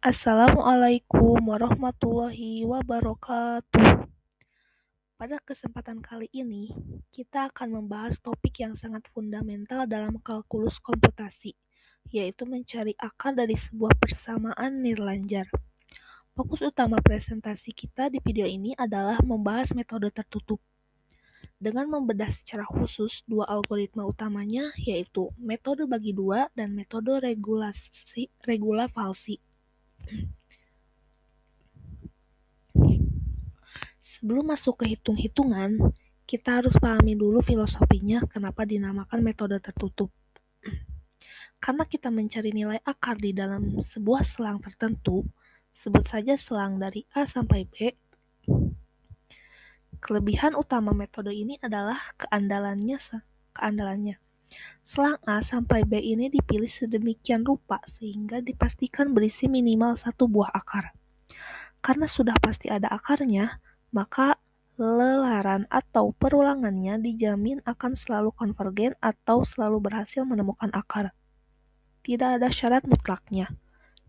Assalamualaikum warahmatullahi wabarakatuh. Pada kesempatan kali ini, kita akan membahas topik yang sangat fundamental dalam kalkulus komputasi, yaitu mencari akar dari sebuah persamaan nirlanjar. Fokus utama presentasi kita di video ini adalah membahas metode tertutup. Dengan membedah secara khusus dua algoritma utamanya, yaitu metode bagi dua dan metode regula falsi. Sebelum masuk ke hitung-hitungan, kita harus pahami dulu filosofinya kenapa dinamakan metode tertutup. Karena kita mencari nilai akar di dalam sebuah selang tertentu, sebut saja selang dari A sampai B. Kelebihan utama metode ini adalah keandalannya. Selang A sampai B ini dipilih sedemikian rupa sehingga dipastikan berisi minimal satu buah akar. Karena sudah pasti ada akarnya, maka lelaran atau perulangannya dijamin akan selalu konvergen atau selalu berhasil menemukan akar. Tidak ada syarat mutlaknya.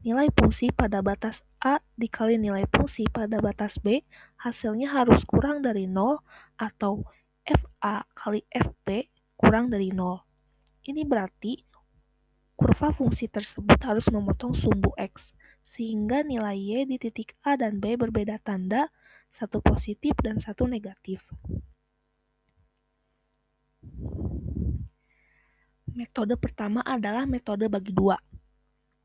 Nilai fungsi pada batas A dikali nilai fungsi pada batas B, hasilnya harus kurang dari 0 atau FA kali FB kurang dari 0. Ini berarti kurva fungsi tersebut harus memotong sumbu X, sehingga nilai Y di titik A dan B berbeda tanda, satu positif dan satu negatif. Metode pertama adalah metode bagi dua.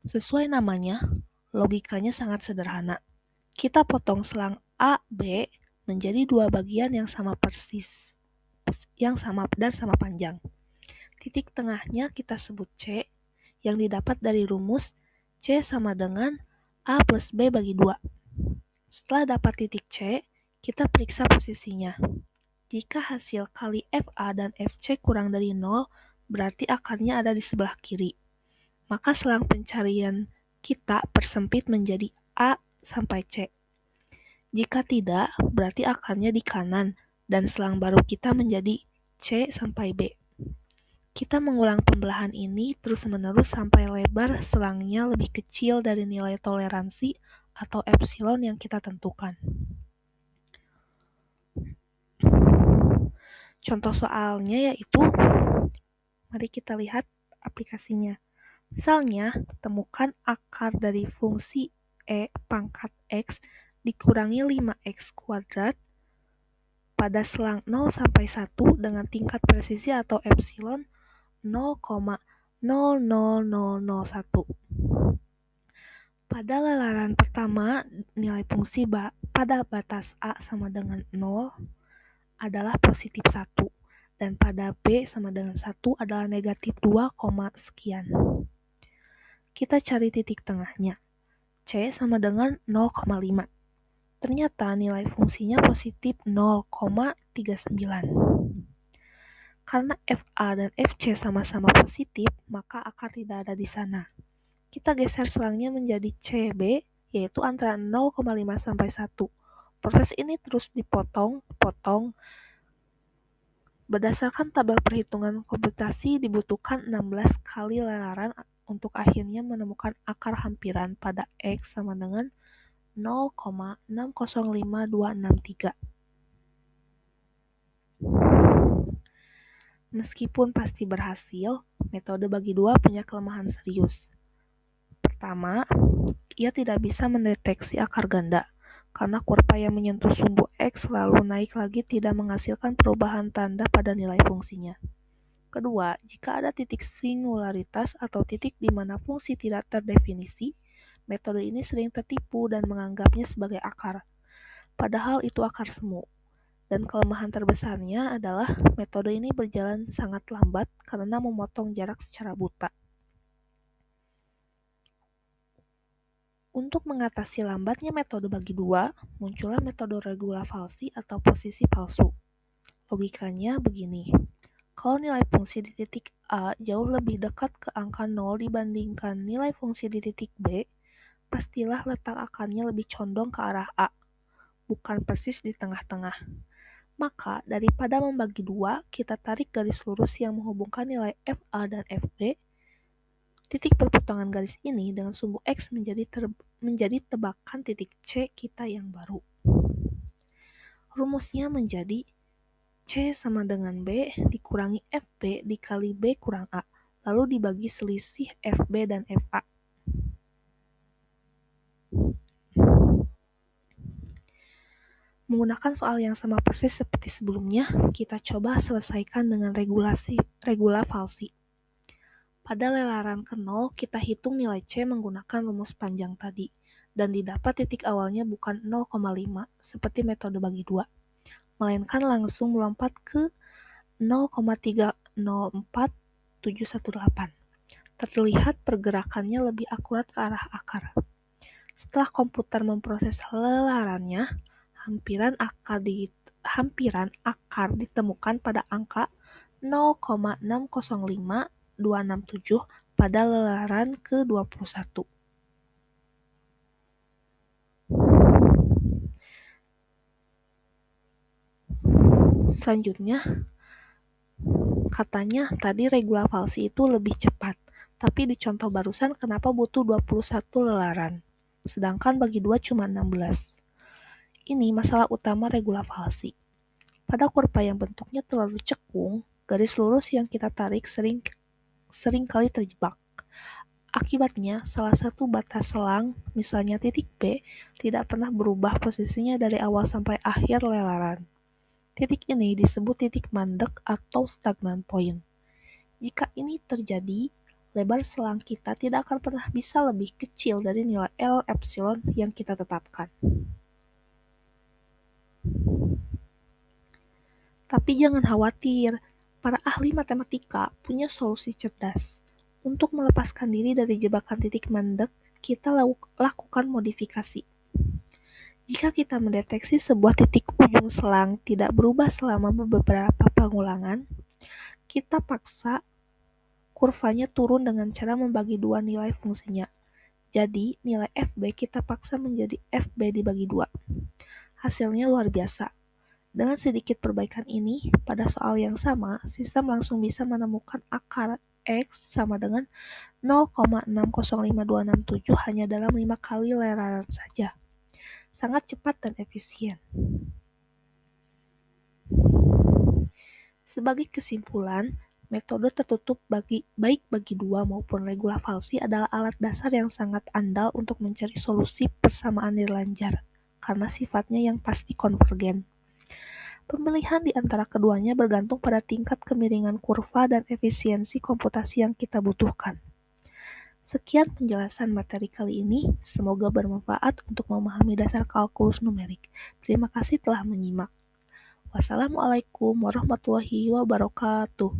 Sesuai namanya, logikanya sangat sederhana. Kita potong selang A, B menjadi dua bagian yang sama persis, dan sama panjang. Titik tengahnya kita sebut C, yang didapat dari rumus C sama dengan A plus B bagi 2. Setelah dapat titik C, kita periksa posisinya. Jika hasil kali FA dan FC kurang dari 0, berarti akarnya ada di sebelah kiri. Maka selang pencarian kita persempit menjadi A sampai C. Jika tidak, berarti akarnya di kanan, dan selang baru kita menjadi C sampai B. Kita mengulang pembelahan ini terus-menerus sampai lebar selangnya lebih kecil dari nilai toleransi atau epsilon yang kita tentukan. Contoh soalnya yaitu, mari kita lihat aplikasinya. Misalnya, temukan akar dari fungsi E pangkat X dikurangi 5X kuadrat pada selang 0 sampai 1 dengan tingkat presisi atau epsilon 0,00001. Pada lelaran pertama, nilai fungsi pada batas A sama dengan 0 adalah positif 1, dan pada B sama dengan 1 adalah negatif 2, sekian. Kita cari titik tengahnya. C sama dengan 0,5. Ternyata nilai fungsinya positif 0,39. Karena FA dan FC sama-sama positif, maka akar tidak ada di sana. Kita geser selangnya menjadi CB, yaitu antara 0,5 sampai 1. Proses ini terus dipotong. Berdasarkan tabel perhitungan komputasi, dibutuhkan 16 kali lelaran untuk akhirnya menemukan akar hampiran pada X sama dengan 0,605263. Meskipun pasti berhasil, metode bagi dua punya kelemahan serius. Pertama, ia tidak bisa mendeteksi akar ganda, karena kurva yang menyentuh sumbu X lalu naik lagi tidak menghasilkan perubahan tanda pada nilai fungsinya. Kedua, jika ada titik singularitas atau titik di mana fungsi tidak terdefinisi, metode ini sering tertipu dan menganggapnya sebagai akar, padahal itu akar semu. Dan kelemahan terbesarnya adalah metode ini berjalan sangat lambat karena memotong jarak secara buta. Untuk mengatasi lambatnya metode bagi dua, muncullah metode regula falsi atau posisi palsu. Logikanya begini, kalau nilai fungsi di titik A jauh lebih dekat ke angka 0 dibandingkan nilai fungsi di titik B, pastilah letak akarnya lebih condong ke arah A, bukan persis di tengah-tengah. Maka, daripada membagi dua, kita tarik garis lurus yang menghubungkan nilai FA dan FB Titik perpotongan garis ini dengan sumbu X menjadi tebakan titik C kita yang baru. Rumusnya menjadi C sama dengan B dikurangi FB dikali B kurang A, lalu dibagi selisih FB dan FA. Menggunakan soal yang sama persis seperti sebelumnya, kita coba selesaikan dengan regula falsi. Pada lelaran ke 0, kita hitung nilai C menggunakan rumus panjang tadi, dan didapat titik awalnya bukan 0,5 seperti metode bagi 2, melainkan langsung melompat ke 0,304718. Terlihat pergerakannya lebih akurat ke arah akar. Setelah komputer memproses lelarannya, hampiran akar ditemukan pada angka 0,605267 pada lelaran ke-21. Selanjutnya, katanya tadi regula falsi itu lebih cepat, tapi di contoh barusan kenapa butuh 21 lelaran, sedangkan bagi 2 cuma 16. Ini masalah utama regula falsi. Pada kurva yang bentuknya terlalu cekung, garis lurus yang kita tarik sering kali terjebak. Akibatnya, salah satu batas selang, misalnya titik B, tidak pernah berubah posisinya dari awal sampai akhir lelaran. Titik ini disebut titik mandek atau stagnant point. Jika ini terjadi, lebar selang kita tidak akan pernah bisa lebih kecil dari nilai L epsilon yang kita tetapkan. Tapi jangan khawatir, para ahli matematika punya solusi cerdas. Untuk melepaskan diri dari jebakan titik mandek, kita lakukan modifikasi. Jika kita mendeteksi sebuah titik ujung selang tidak berubah selama beberapa pengulangan, kita paksa kurvanya turun dengan cara membagi dua nilai fungsinya. Jadi, nilai FB kita paksa menjadi FB dibagi 2. Hasilnya luar biasa. Dengan sedikit perbaikan ini, pada soal yang sama, sistem langsung bisa menemukan akar X sama dengan 0,605267 hanya dalam 5 kali lelaran saja. Sangat cepat dan efisien. Sebagai kesimpulan, metode tertutup baik bagi 2 maupun regula falsi adalah alat dasar yang sangat andal untuk mencari solusi persamaan nirlanjar, karena sifatnya yang pasti konvergen. Pemilihan di antara keduanya bergantung pada tingkat kemiringan kurva dan efisiensi komputasi yang kita butuhkan. Sekian penjelasan materi kali ini, semoga bermanfaat untuk memahami dasar kalkulus numerik. Terima kasih telah menyimak. Wassalamualaikum warahmatullahi wabarakatuh.